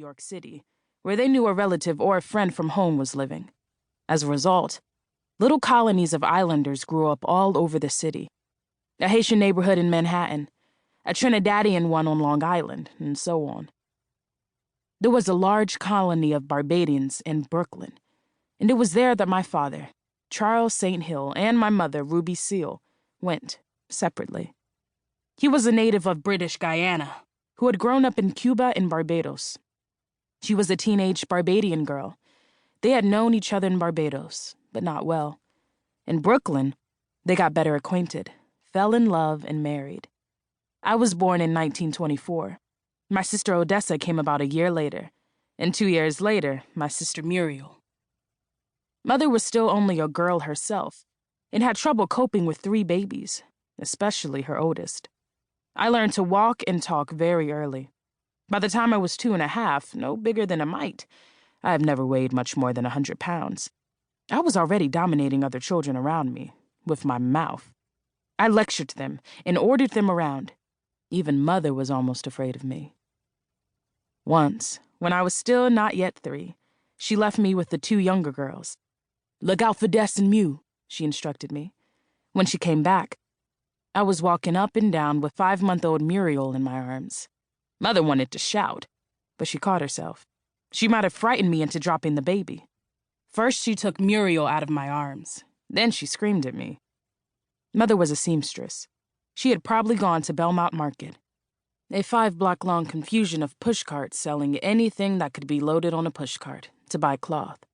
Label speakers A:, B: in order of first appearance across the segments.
A: York City, where they knew a relative or a friend from home was living. As a result, little colonies of islanders grew up all over the city. A Haitian neighborhood in Manhattan, a Trinidadian one on Long Island, and so on. There was a large colony of Barbadians in Brooklyn, and it was there that my father, Charles St. Hill, and my mother, Ruby Seal, went separately. He was a native of British Guyana, who had grown up in Cuba and Barbados. She was a teenage Barbadian girl. They had known each other in Barbados, but not well. In Brooklyn, they got better acquainted, fell in love, and married. I was born in 1924. My sister Odessa came about a year later, and 2 years later, my sister Muriel. Mother was still only a girl herself, and had trouble coping with 3 babies, especially her oldest. I learned to walk and talk very early. By the time I was 2.5, no bigger than a mite, I have never weighed much more than 100 pounds. I was already dominating other children around me, with my mouth. I lectured them and ordered them around. Even Mother was almost afraid of me. Once, when I was still not yet 3, she left me with the 2 younger girls. "Look out for Des and Mew," she instructed me. When she came back, I was walking up and down with 5-month-old Muriel in my arms. Mother wanted to shout, but she caught herself. She might have frightened me into dropping the baby. First, she took Muriel out of my arms. Then she screamed at me. Mother was a seamstress. She had probably gone to Belmont Market, a 5-block-long confusion of pushcarts selling anything that could be loaded on a pushcart, to buy cloth.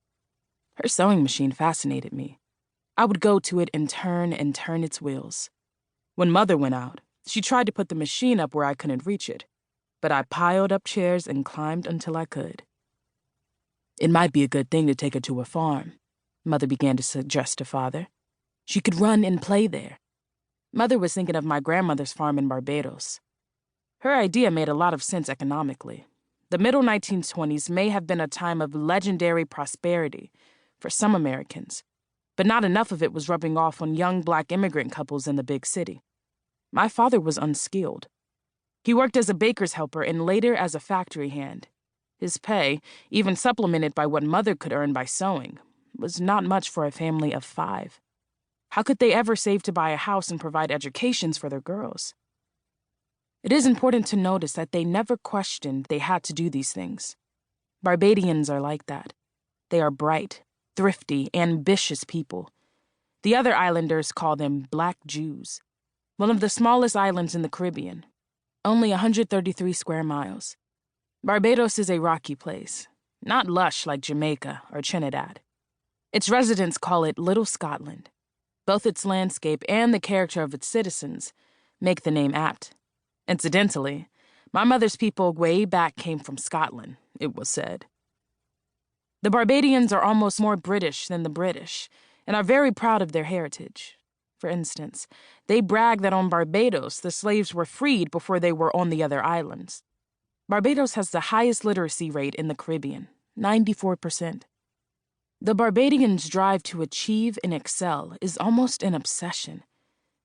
A: Her sewing machine fascinated me. I would go to it and turn its wheels. When Mother went out, she tried to put the machine up where I couldn't reach it, but I piled up chairs and climbed until I could. It might be a good thing to take her to a farm, Mother began to suggest to Father. She could run and play there. Mother was thinking of my grandmother's farm in Barbados. Her idea made a lot of sense economically. The middle 1920s may have been a time of legendary prosperity for some Americans, but not enough of it was rubbing off on young Black immigrant couples in the big city. My father was unskilled. He worked as a baker's helper and later as a factory hand. His pay, even supplemented by what Mother could earn by sewing, was not much for a family of 5. How could they ever save to buy a house and provide educations for their girls? It is important to notice that they never questioned they had to do these things. Barbadians are like that. They are bright, thrifty, ambitious people. The other islanders call them Black Jews. One of the smallest islands in the Caribbean, only 133 square miles. Barbados is a rocky place, not lush like Jamaica or Trinidad. Its residents call it Little Scotland. Both its landscape and the character of its citizens make the name apt. Incidentally, my mother's people way back came from Scotland, it was said. The Barbadians are almost more British than the British and are very proud of their heritage. For instance, they brag that on Barbados the slaves were freed before they were on the other islands. Barbados has the highest literacy rate in the Caribbean, 94%. The Barbadians' drive to achieve and excel is almost an obsession,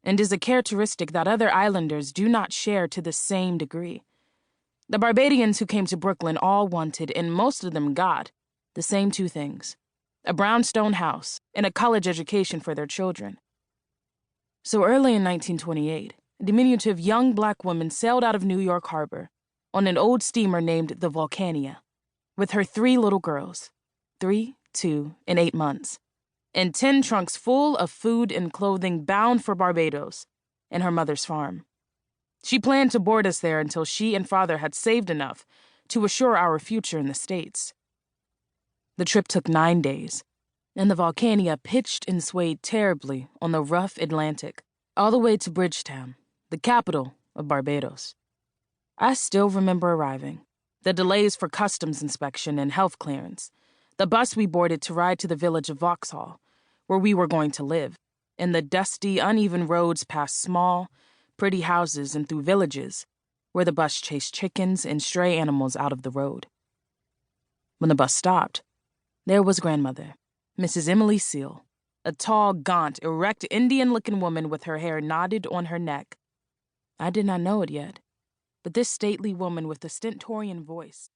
A: and is a characteristic that other islanders do not share to the same degree. The Barbadians who came to Brooklyn all wanted, and most of them got, the same 2 things: a brownstone house and a college education for their children. So early in 1928, a diminutive young Black woman sailed out of New York Harbor on an old steamer named the Vulcania, with her 3 little girls, 3, 2, and 8 months, and 10 trunks full of food and clothing bound for Barbados and her mother's farm. She planned to board us there until she and Father had saved enough to assure our future in the States. The trip took 9 days, and the Vulcania pitched and swayed terribly on the rough Atlantic, all the way to Bridgetown, the capital of Barbados. I still remember arriving, the delays for customs inspection and health clearance, the bus we boarded to ride to the village of Vauxhall, where we were going to live, and the dusty, uneven roads past small, pretty houses and through villages, where the bus chased chickens and stray animals out of the road. When the bus stopped, there was Grandmother, Mrs. Emily Seal, a tall, gaunt, erect Indian-looking woman with her hair knotted on her neck. I did not know it yet, but this stately woman with a stentorian voice